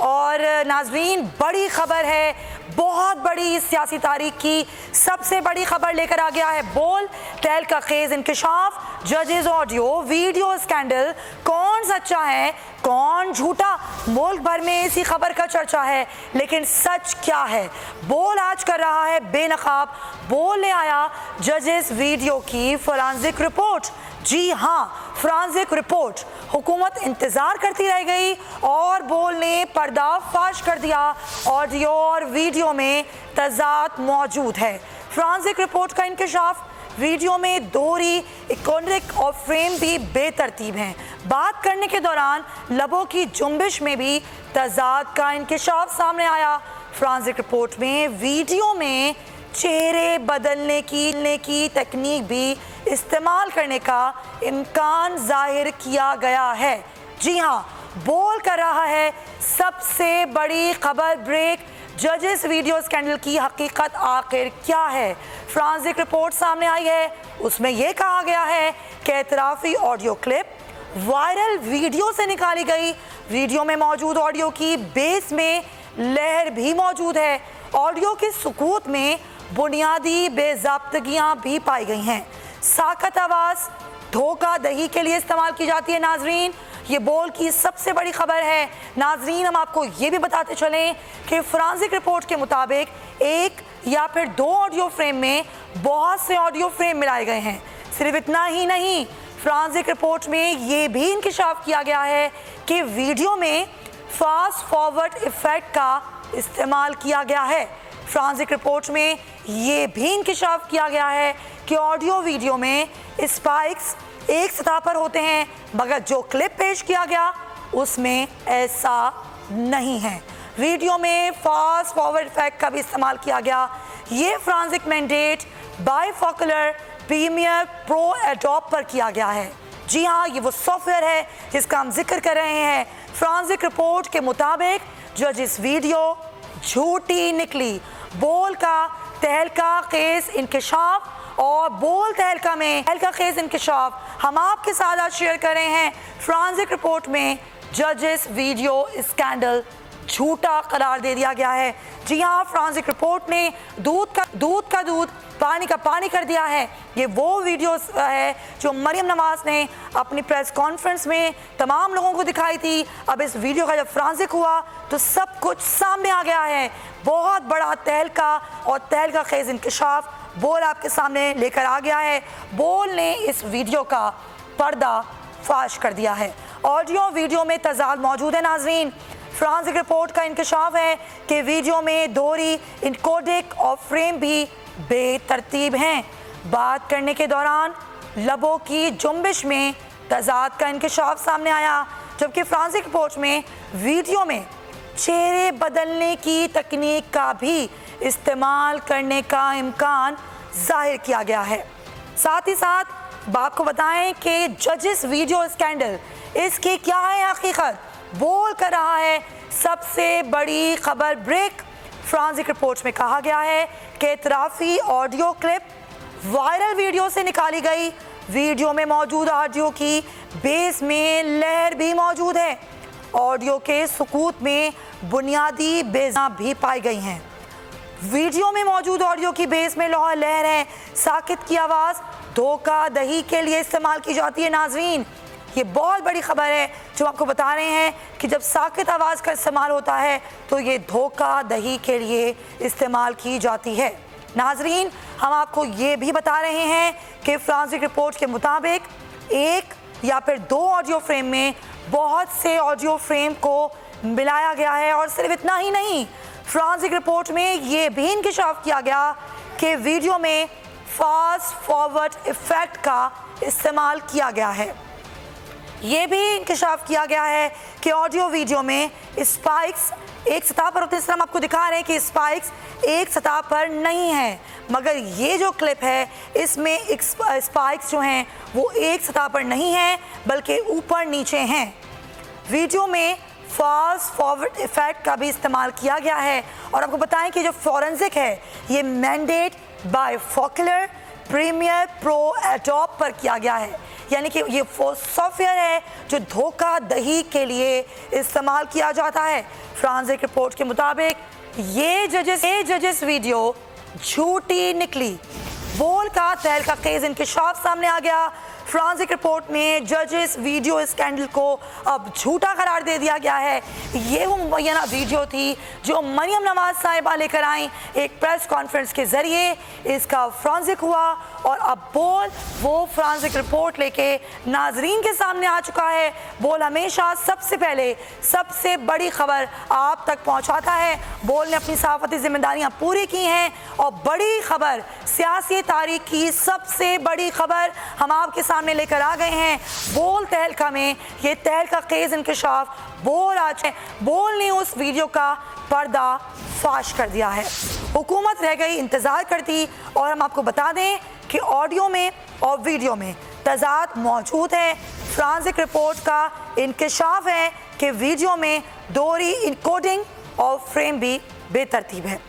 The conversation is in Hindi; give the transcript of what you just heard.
और नाजरीन बड़ी खबर है, बहुत बड़ी सियासी तारीख की सबसे बड़ी खबर लेकर आ गया है बोल तहलका खेज इंकशाफ, जजेस ऑडियो वीडियो स्कैंडल, कौन सच्चा है कौन झूठा, मुल्क भर में इसी खबर का चर्चा है। लेकिन सच क्या है? बोल आज कर रहा है बेनकाब, बोल ले आया जजेस वीडियो की फोरेंसिक रिपोर्ट। जी हाँ, फोरेंसिक रिपोर्ट। हुकूमत इंतजार करती रह गई और बोल ने पर्दाफाश कर दिया, ऑडियो और वीडियो में तजाद मौजूद है। फोरेंसिक रिपोर्ट का इंकशाफ, वीडियो में दोहरी इकोनिक और फ्रेम भी बेतरतीब हैं। बात करने के दौरान लबों की जुम्बिश में भी तजाद का इंकशाफ सामने आया। फोरेंसिक रिपोर्ट में वीडियो में चेहरे बदलने की तकनीक भी इस्तेमाल करने का इम्कान जाहिर किया गया है। जी हाँ, बोल कर रहा है सबसे बड़ी खबर ब्रेक, जजेस वीडियो स्कैंडल की हकीकत आखिर क्या है। फोरेंसिक रिपोर्ट सामने आई है, उसमें यह कहा गया है कि एतराफ़ी ऑडियो क्लिप वायरल वीडियो से निकाली गई। वीडियो में मौजूद ऑडियो की बेस में लहर भी मौजूद है। ऑडियो की सुकूत में बुनियादी बेज़ाब्तगियाँ भी पाई गई हैं। साकत आवाज़ धोखा दही के लिए इस्तेमाल की जाती है। नाजरीन, ये बोल की सबसे बड़ी खबर है। नाजरीन, हम आपको ये भी बताते चलें कि फोरेंसिक रिपोर्ट के मुताबिक एक या फिर दो ऑडियो फ्रेम में बहुत से ऑडियो फ्रेम मिलाए गए हैं। सिर्फ इतना ही नहीं, फोरेंसिक रिपोर्ट में ये भी इंकशाफ किया गया है कि वीडियो में फास्ट फॉरवर्ड इफेक्ट का इस्तेमाल किया गया है। फोरेंसिक रिपोर्ट में ये भी इंकशाफ किया गया है कि ऑडियो वीडियो में स्पाइक्स एक सतह पर होते हैं, मगर जो क्लिप पेश किया गया उसमें ऐसा नहीं है। वीडियो में फास्ट फॉरवर्ड इफेक्ट का भी इस्तेमाल किया गया। ये फोरेंसिक मैंडेट बाइफोकलर प्रीमियर प्रो एडोब पर किया गया है। जी हाँ, ये वो सॉफ्टवेयर है जिसका हम जिक्र कर रहे हैं। फोरेंसिक रिपोर्ट के मुताबिक जजेस वीडियो झूठी निकली। बोल का तहलका केस इंकशाफ और बोल तहलका में तहलका केस इंकशाफ हम आपके साथ आज शेयर कर रहे हैं। फोरेंसिक रिपोर्ट में जजेस वीडियो स्कैंडल झूठा करार दे दिया गया है। जी हाँ, फोरेंसिक रिपोर्ट ने दूध का दूध पानी का पानी कर दिया है। ये वो वीडियो है जो मरियम नवाज ने अपनी प्रेस कॉन्फ्रेंस में तमाम लोगों को दिखाई थी। अब इस वीडियो का जब फोरेंसिक हुआ तो सब कुछ सामने आ गया है। बहुत बड़ा तहलका और तहलका खेज इंकशाफ बोल आपके सामने लेकर आ गया है। बोल ने इस वीडियो का पर्दा फाश कर दिया है। ऑडियो वीडियो में तजाद मौजूद है। नाजरीन, फोरेंसिक रिपोर्ट का इंकशाफ है कि वीडियो में दोहरी इनकोडिक और फ्रेम भी बेतरतीब हैं। बात करने के दौरान लबों की जुम्बिश में तजाद का इंकशाफ सामने आया, जबकि फोरेंसिक रिपोर्ट में वीडियो में चेहरे बदलने की तकनीक का भी इस्तेमाल करने का इम्कान जाहिर किया गया है। साथ ही साथ आपको बताएं कि जजेस वीडियो स्कैंडल इसकी क्या है हकीकत। बोल कर रहा है सबसे बड़ी खबर ब्रेक। फोरेंसिक रिपोर्ट में कहा गया है कि एतराफ़ी ऑडियो क्लिप वायरल वीडियो से निकाली गई। वीडियो में मौजूद ऑडियो की बेस में लहर भी मौजूद है। ऑडियो के सुकूत में बुनियादी बेजा भी पाई गई हैं। वीडियो में मौजूद ऑडियो की बेस में लहर है। साकित की आवाज़ धोखा दही के लिए इस्तेमाल की जाती है। नाजरीन, ये बहुत बड़ी खबर है जो आपको बता रहे हैं कि जब साकित आवाज़ का इस्तेमाल होता है तो ये धोखा दही के लिए इस्तेमाल की जाती है। नाजरीन, हम आपको ये भी बता रहे हैं कि फोरेंसिक रिपोर्ट के मुताबिक एक या फिर दो ऑडियो फ्रेम में बहुत से ऑडियो फ्रेम को मिलाया गया है। और सिर्फ इतना ही नहीं, फोरेंसिक रिपोर्ट में ये भी इंकशाफ किया गया कि वीडियो में फास्ट फॉरवर्ड इफेक्ट का इस्तेमाल किया गया है। ये भी इंकशाफ किया गया है कि ऑडियो वीडियो में स्पाइक्स एक सतह पर होते हैं। इस तरह हम आपको दिखा रहे हैं कि स्पाइक्स एक सतह पर नहीं है, मगर ये जो क्लिप है इसमें स्पाइक्स जो हैं वो एक सतह पर नहीं है बल्कि ऊपर नीचे हैं। वीडियो में फास्ट फॉरवर्ड इफेक्ट का भी इस्तेमाल किया गया है। और आपको बताएं कि जो फोरेंसिक है ये मैंडेट बाइफोकलर प्रीमियर प्रो एडोब पर किया गया है। यानी कि ये सॉफ्टवेयर है जो धोखा दही के लिए इस्तेमाल किया जाता है। फ्रांसिक रिपोर्ट के मुताबिक ये जजेस वीडियो झूठी निकली। बोल का तहलका खेज इंकशाफ सामने आ गया। फ्रांसिक रिपोर्ट में जजेस वीडियो स्कैंडल को अब झूठा करार दे दिया गया है। ये वो मुबैना वीडियो थी जो मरियम नवाज साहिबा लेकर आई एक प्रेस कॉन्फ्रेंस के जरिए। इसका फ्रांसिक हुआ और अब बोल वो फ्रांसिक रिपोर्ट लेके नाजरीन के सामने आ चुका है। बोल हमेशा सबसे पहले सबसे बड़ी खबर आप तक पहुंचाता है। बोल ने अपनी सहाफती जिम्मेदारियां पूरी की हैं और बड़ी खबर, सियासी तारीख की सबसे बड़ी खबर हम आपके सामने लेकर आ गए हैं। बोल तहलका में ये तहलका खेज इंकशाफ बोल आज है। बोल ने उस वीडियो का पर्दा फाश कर दिया है। हुकूमत रह गई इंतज़ार करती और हम आपको बता दें कि ऑडियो में और वीडियो में तजाद मौजूद है। फ्रांसिक रिपोर्ट का इंकशाफ है कि वीडियो में दोहरी इनकोडिंग और फ्रेम भी बेतरतीब है।